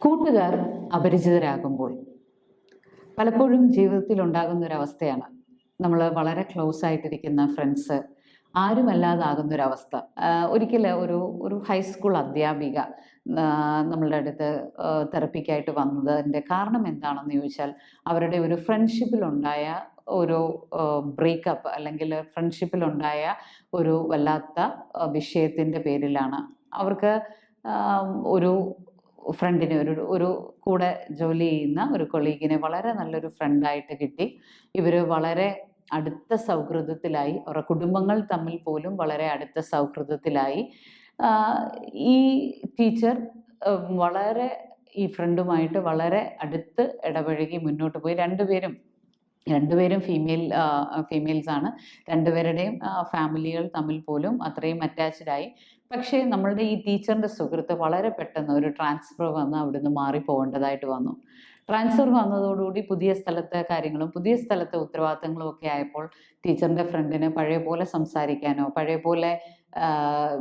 കൂട്ടുകാർ അപരിചിതരാകുമ്പോൾ പലപ്പോഴും ജീവിതത്തിൽ ഉണ്ടാകുന്നൊരവസ്ഥയാണ് നമ്മൾ വളരെ ക്ലോസ് ആയിട്ടിരിക്കുന്ന ഫ്രണ്ട്സ് ആരുമല്ലാതാകുന്നൊരവസ്ഥ. ഒരിക്കൽ ഒരു ഒരു ഹൈസ്കൂൾ അധ്യാപിക നമ്മളുടെ അടുത്ത് തെറപ്പിക്കായിട്ട് വന്നതിൻ്റെ കാരണം എന്താണെന്ന് ചോദിച്ചാൽ അവരുടെ ഒരു ഫ്രണ്ട്ഷിപ്പിലുണ്ടായ ഒരു ബ്രേക്കപ്പ് അല്ലെങ്കിൽ ഫ്രണ്ട്ഷിപ്പിലുണ്ടായ ഒരു വല്ലാത്ത വിഷയത്തിൻ്റെ പേരിലാണ്. അവർക്ക് ഒരു ഫ്രണ്ടിനെ ഒരു ഒരു കൂടെ ജോലി ചെയ്യുന്ന ഒരു കൊളീഗിനെ വളരെ നല്ലൊരു ഫ്രണ്ടായിട്ട് കിട്ടി. ഇവർ വളരെ അടുത്ത സൗഹൃദത്തിലായി. അവരുടെ കുടുംബങ്ങൾ തമ്മിൽ പോലും വളരെ അടുത്ത സൗഹൃദത്തിലായി. ഈ ടീച്ചർ വളരെ ഈ ഫ്രണ്ടുമായിട്ട് വളരെ അടുത്ത് ഇടപഴകി മുന്നോട്ട് പോയി. രണ്ടുപേരും ഫീമെയിൽസ് ആണ്. രണ്ടുപേരുടെയും ഫാമിലികൾ തമ്മിൽ പോലും അത്രയും അറ്റാച്ച്ഡായി. പക്ഷേ നമ്മളുടെ ഈ ടീച്ചറിൻ്റെ സുഹൃത്ത് വളരെ പെട്ടെന്ന് ഒരു ട്രാൻസ്ഫർ വന്ന് അവിടുന്ന് മാറിപ്പോകേണ്ടതായിട്ട് വന്നു. ട്രാൻസ്ഫർ വന്നതോടുകൂടി പുതിയ സ്ഥലത്തെ കാര്യങ്ങളും പുതിയ സ്ഥലത്തെ ഉത്തരവാദിത്തങ്ങളും ഒക്കെ ആയപ്പോൾ ടീച്ചറിൻ്റെ ഫ്രണ്ടിന് പഴയ പോലെ സംസാരിക്കാനോ പഴയ പോലെ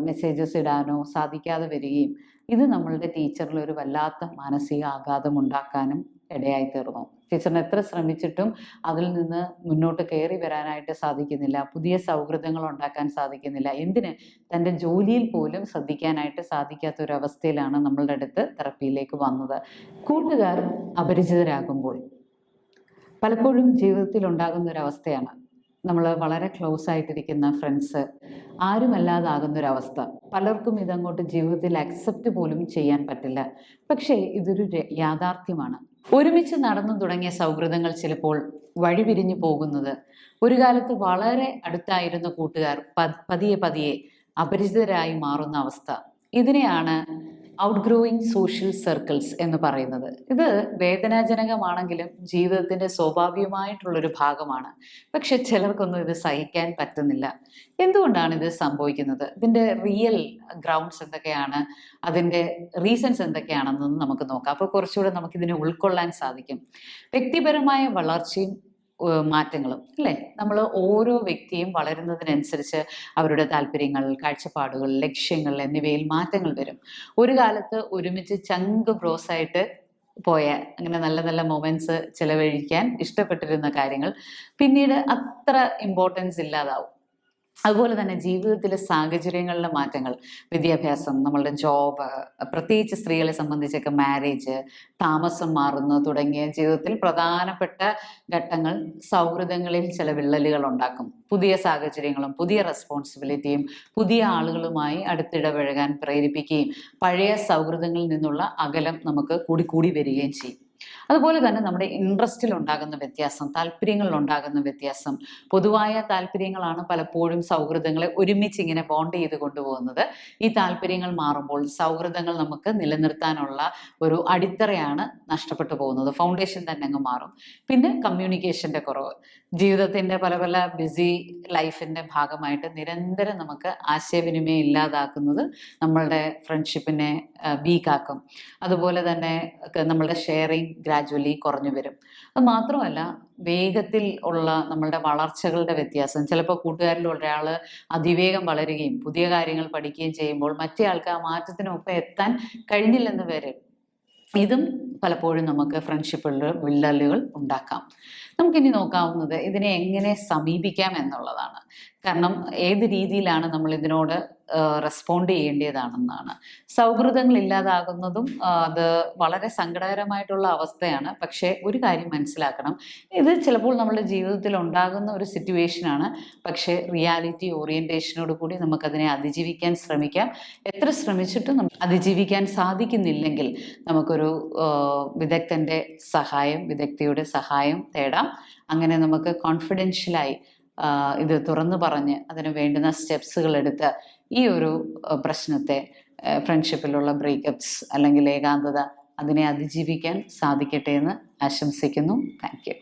മെസ്സേജസ് ഇടാനോ സാധിക്കാതെ വരികയും ഇത് നമ്മളുടെ ടീച്ചറിൽ ഒരു വല്ലാത്ത മാനസിക ആഘാതം ഉണ്ടാക്കാനും ഇടയായി തീർന്നു. ടീച്ചറിന് എത്ര ശ്രമിച്ചിട്ടും അതിൽ നിന്ന് മുന്നോട്ട് കയറി വരാനായിട്ട് സാധിക്കുന്നില്ല. പുതിയ സൗഹൃദങ്ങൾ ഉണ്ടാക്കാൻ സാധിക്കുന്നില്ല. എന്തിന് തൻ്റെ ജോലിയിൽ പോലും ശ്രദ്ധിക്കാനായിട്ട് സാധിക്കാത്തൊരവസ്ഥയിലാണ് നമ്മളുടെ അടുത്ത് തെറപ്പിയിലേക്ക് വന്നത്. കൂട്ടുകാർ അപരിചിതരാകുമ്പോൾ പലപ്പോഴും ജീവിതത്തിൽ ഉണ്ടാകുന്നൊരവസ്ഥയാണ് നമ്മൾ വളരെ ക്ലോസ് ആയിട്ടിരിക്കുന്ന ഫ്രണ്ട്സ് ആരുമല്ലാതാകുന്നൊരവസ്ഥ. പലർക്കും ഇതങ്ങോട്ട് ജീവിതത്തിൽ അക്സെപ്റ്റ് പോലും ചെയ്യാൻ പറ്റില്ല. പക്ഷേ ഇതൊരു യാഥാർത്ഥ്യമാണ്. ഒരുമിച്ച് നടന്നു തുടങ്ങിയ സൗഹൃദങ്ങൾ ചിലപ്പോൾ വഴിപിരിഞ്ഞു പോകുന്നത്, ഒരു കാലത്ത് വളരെ അടുത്തായിരുന്ന കൂട്ടുകാർ പതിയെ പതിയെ അപരിചിതരായി മാറുന്ന അവസ്ഥ, ഇതിനെയാണ് ഔട്ട്ഗ്രോയിങ് സോഷ്യൽ സർക്കിൾസ് എന്ന് പറയുന്നത്. ഇത് വേദനാജനകമാണെങ്കിലും ജീവിതത്തിൻ്റെ സ്വാഭാവികമായിട്ടുള്ളൊരു ഭാഗമാണ്. പക്ഷെ ചിലർക്കൊന്നും ഇത് സഹിക്കാൻ പറ്റുന്നില്ല. എന്തുകൊണ്ടാണ് ഇത് സംഭവിക്കുന്നത്? ഇതിൻ്റെ റിയൽ ഗ്രൗണ്ട്സ് എന്തൊക്കെയാണ്, അതിൻ്റെ റീസൺസ് എന്തൊക്കെയാണെന്നൊന്ന് നമുക്ക് നോക്കാം. അപ്പോൾ കുറച്ചുകൂടെ നമുക്കിതിനെ ഉൾക്കൊള്ളാൻ സാധിക്കും. വ്യക്തിപരമായ വളർച്ചയും മാറ്റങ്ങളും അല്ലേ. നമ്മൾ ഓരോ വ്യക്തിയും വളരുന്നതിനനുസരിച്ച് അവരുടെ താല്പര്യങ്ങൾ, കാഴ്ചപ്പാടുകൾ, ലക്ഷ്യങ്ങൾ എന്നിവയിൽ മാറ്റങ്ങൾ വരും. ഒരു കാലത്ത് ഒരുമിച്ച് ചങ്ക് ബ്രോസായിട്ട് പോയ അങ്ങനെ നല്ല നല്ല മൊമെന്റ്സ് ചിലവഴിക്കാൻ ഇഷ്ടപ്പെട്ടിരുന്ന കാര്യങ്ങൾ പിന്നീട് അത്ര ഇമ്പോർട്ടൻസ് ഇല്ലാതാവും. അതുപോലെ തന്നെ ജീവിതത്തിലെ സാഹചര്യങ്ങളിലെ മാറ്റങ്ങൾ, വിദ്യാഭ്യാസം, നമ്മളുടെ ജോബ്, പ്രത്യേകിച്ച് സ്ത്രീകളെ സംബന്ധിച്ചൊക്കെ മാരേജ്, താമസം മാറുന്നു തുടങ്ങിയ ജീവിതത്തിൽ പ്രധാനപ്പെട്ട ഘട്ടങ്ങൾ സൗഹൃദങ്ങളിൽ ചില വിള്ളലുകൾ ഉണ്ടാക്കും. പുതിയ സാഹചര്യങ്ങളും പുതിയ റെസ്പോൺസിബിലിറ്റിയും പുതിയ ആളുകളുമായി അടുത്തിടപഴകാൻ പ്രേരിപ്പിക്കുകയും പഴയ സൗഹൃദങ്ങളിൽ നിന്നുള്ള അകലം നമുക്ക് കൂടി വരികയും ചെയ്യും. അതുപോലെ തന്നെ നമ്മുടെ ഇൻട്രസ്റ്റിൽ ഉണ്ടാകുന്ന വ്യത്യാസം, താല്പര്യങ്ങളിൽ ഉണ്ടാകുന്ന വ്യത്യാസം, പൊതുവായ താല്പര്യങ്ങളാണ് പലപ്പോഴും സൗഹൃദങ്ങളെ ഒരുമിച്ച് ഇങ്ങനെ ബോണ്ട് ചെയ്ത് കൊണ്ടുപോകുന്നത്. ഈ താല്പര്യങ്ങൾ മാറുമ്പോൾ സൗഹൃദങ്ങൾ നമുക്ക് നിലനിർത്താനുള്ള ഒരു അടിത്തറയാണ് നഷ്ടപ്പെട്ടു പോകുന്നത്. ഫൗണ്ടേഷൻ തന്നെ അങ്ങ് മാറും. പിന്നെ കമ്മ്യൂണിക്കേഷൻ്റെ കുറവ്, ജീവിതത്തിൻ്റെ പല പല ബിസി ലൈഫിൻ്റെ ഭാഗമായിട്ട് നിരന്തരം നമുക്ക് ആശയവിനിമയം ഇല്ലാതാക്കുന്നത് നമ്മളുടെ ഫ്രണ്ട്ഷിപ്പിനെ വീക്കാക്കും. അതുപോലെ തന്നെ നമ്മളുടെ ഷെയറിങ് ഗ്രാജുവലി കുറഞ്ഞു വരും. അത് മാത്രമല്ല, വേഗത്തിൽ ഉള്ള നമ്മളുടെ വളർച്ചകളുടെ വ്യത്യാസം, ചിലപ്പോൾ കൂട്ടുകാരിൽ ഒരാൾ അതിവേഗം വളരുകയും പുതിയ കാര്യങ്ങൾ പഠിക്കുകയും ചെയ്യുമ്പോൾ മറ്റേ ആൾക്ക് ആ മാറ്റത്തിനൊപ്പം എത്താൻ കഴിഞ്ഞില്ലെന്ന് വരെ ഇതും പലപ്പോഴും നമുക്ക് ഫ്രണ്ട്ഷിപ്പുകളിൽ വിള്ളലുകൾ ഉണ്ടാക്കാം. നമുക്കിനി നോക്കാവുന്നത് ഇതിനെ എങ്ങനെ സമീപിക്കാം എന്നുള്ളതാണ്. കാരണം ഏത് രീതിയിലാണ് നമ്മൾ ഇതിനോട് റെസ്പോണ്ട് ചെയ്യേണ്ടതാണെന്നാണ്. സൗഹൃദങ്ങൾ ഇല്ലാതാകുന്നതും അത് വളരെ സങ്കടകരമായിട്ടുള്ള അവസ്ഥയാണ്. പക്ഷേ ഒരു കാര്യം മനസ്സിലാക്കണം, ഇത് ചിലപ്പോൾ നമ്മുടെ ജീവിതത്തിൽ ഉണ്ടാകുന്ന ഒരു സിറ്റുവേഷനാണ്. പക്ഷേ റിയാലിറ്റി ഓറിയൻറ്റേഷനോട് കൂടി നമുക്കതിനെ അതിജീവിക്കാൻ ശ്രമിക്കാം. എത്ര ശ്രമിച്ചിട്ടും നമുക്ക് അതിജീവിക്കാൻ സാധിക്കുന്നില്ലെങ്കിൽ നമുക്കൊരു വിദഗ്ധയുടെ സഹായം തേടാം. അങ്ങനെ നമുക്ക് കോൺഫിഡൻഷ്യലായി ഇത് തുറന്നു പറഞ്ഞ് അതിന് വേണ്ടുന്ന സ്റ്റെപ്സുകൾ എടുത്ത് ഈ ഒരു പ്രശ്നത്തെ, ഫ്രണ്ട്ഷിപ്പിലുള്ള ബ്രേക്കപ്സ് അല്ലെങ്കിൽ ഏകാന്തത, അതിനെ അതിജീവിക്കാൻ സാധിക്കട്ടെ എന്ന് ആശംസിക്കുന്നു. Thank you.